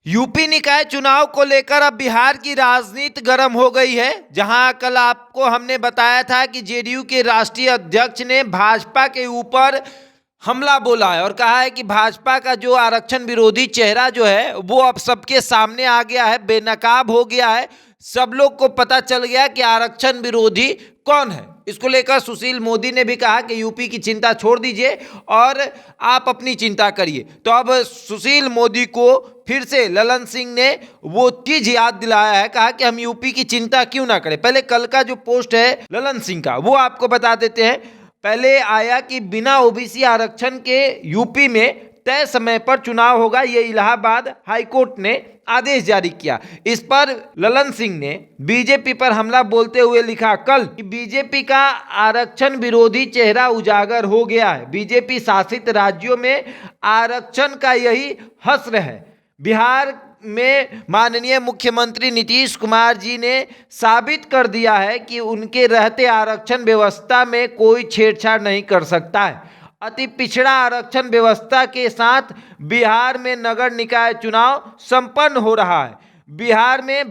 UP निकाय चुनाव को लेकर अब बिहार की राजनीति गर्म हो गई है। जहां कल आपको हमने बताया था कि जेडीयू के राष्ट्रीय अध्यक्ष ने भाजपा के ऊपर हमला बोला है और कहा है कि भाजपा का जो आरक्षण विरोधी चेहरा जो है वो अब सबके सामने आ गया है, बेनकाब हो गया है। सब लोग को पता चल गया कि आरक्षण विरोधी कौन है। इसको लेकर सुशील मोदी ने भी कहा कि यूपी की चिंता छोड़ दीजिए और आप अपनी चिंता करिए। तो अब सुशील मोदी को फिर से ललन सिंह ने वो चीज याद दिलाया है, कहा कि हम यूपी की चिंता क्यों ना करें। पहले कल का जो पोस्ट है ललन सिंह का वो आपको बता देते हैं। पहले आया कि बिना ओबीसी आरक्षण के यूपी में तय समय पर चुनाव होगा, ये इलाहाबाद हाईकोर्ट ने आदेश जारी किया। इस पर ललन सिंह ने बीजेपी पर हमला बोलते हुए लिखा कल कि बीजेपी का आरक्षण विरोधी चेहरा उजागर हो गया है। बीजेपी शासित राज्यों में आरक्षण का यही हश्र है। बिहार में माननीय मुख्यमंत्री नीतीश कुमार जी ने साबित कर दिया है कि उनके रहते आरक्षण व्यवस्था में कोई छेड़छाड़ नहीं कर सकता है। अति पिछड़ा आरक्षण व्यवस्था के साथ बिहार में नगर निकाय चुनाव संपन्न हो रहा है। बिहार में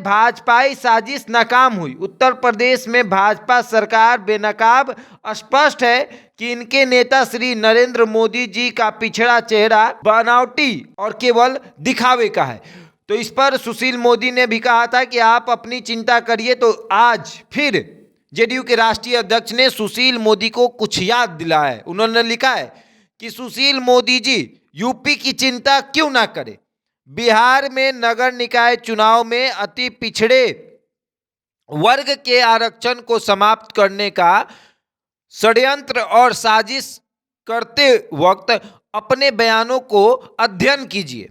भाजपाई साजिश नाकाम हुई। उत्तर प्रदेश में भाजपा सरकार बेनकाब। स्पष्ट है कि इनके नेता श्री नरेंद्र मोदी जी का पिछड़ा चेहरा बनावटी और केवल दिखावे का है। तो इस पर सुशील मोदी ने भी कहा था कि आप अपनी चिंता करिए। तो आज फिर जेडीयू के राष्ट्रीय अध्यक्ष ने सुशील मोदी को कुछ याद दिलाया है। उन्होंने लिखा है कि सुशील मोदी जी यूपी की चिंता क्यों ना करें। बिहार में नगर निकाय चुनाव में अति पिछड़े वर्ग के आरक्षण को समाप्त करने का षड्यंत्र और साजिश करते वक्त अपने बयानों को अध्ययन कीजिए।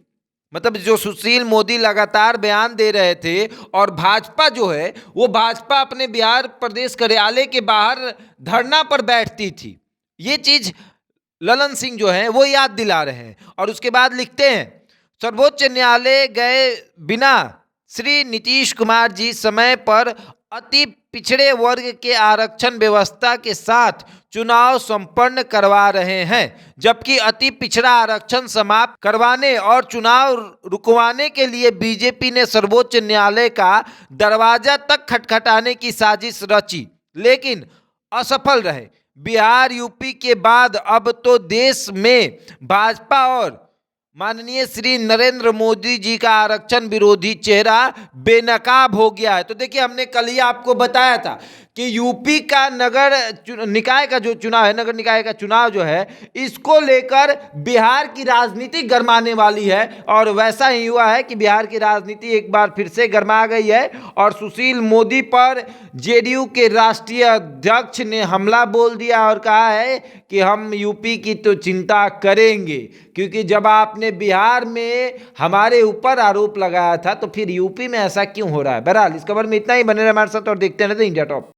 मतलब जो सुशील मोदी लगातार बयान दे रहे थे और भाजपा जो है वो भाजपा अपने बिहार प्रदेश कार्यालय के बाहर धरना पर बैठती थी। ये चीज ललन सिंह जो है वो याद दिला रहे हैं। और उसके बाद लिखते हैं सर्वोच्च न्यायालय गए बिना श्री नीतीश कुमार जी समय पर अति पिछड़े वर्ग के आरक्षण व्यवस्था के साथ चुनाव संपन्न करवा रहे हैं, जबकि अति पिछड़ा आरक्षण समाप्त करवाने और चुनाव रुकवाने के लिए बीजेपी ने सर्वोच्च न्यायालय का दरवाजा तक खटखटाने की साजिश रची, लेकिन असफल रहे। बिहार यूपी के बाद अब तो देश में भाजपा और माननीय श्री नरेंद्र मोदी जी का आरक्षण विरोधी चेहरा बेनकाब हो गया है। तो देखिए हमने कल ही आपको बताया था कि यूपी का नगर निकाय का जो चुनाव है, नगर निकाय का चुनाव जो है, इसको लेकर बिहार की राजनीति गरमाने वाली है। और वैसा ही हुआ है कि बिहार की राजनीति एक बार फिर से गरमा गई है और सुशील मोदी पर जेडीयू के राष्ट्रीय अध्यक्ष ने हमला बोल दिया और कहा है कि हम यूपी की तो चिंता करेंगे, क्योंकि जब आपने बिहार में हमारे ऊपर आरोप लगाया था तो फिर यूपी में ऐसा क्यों हो रहा है। बहरहाल इस खबर में इतना ही। बने रहे हमारे साथ और देखते रहते इंडिया टॉप।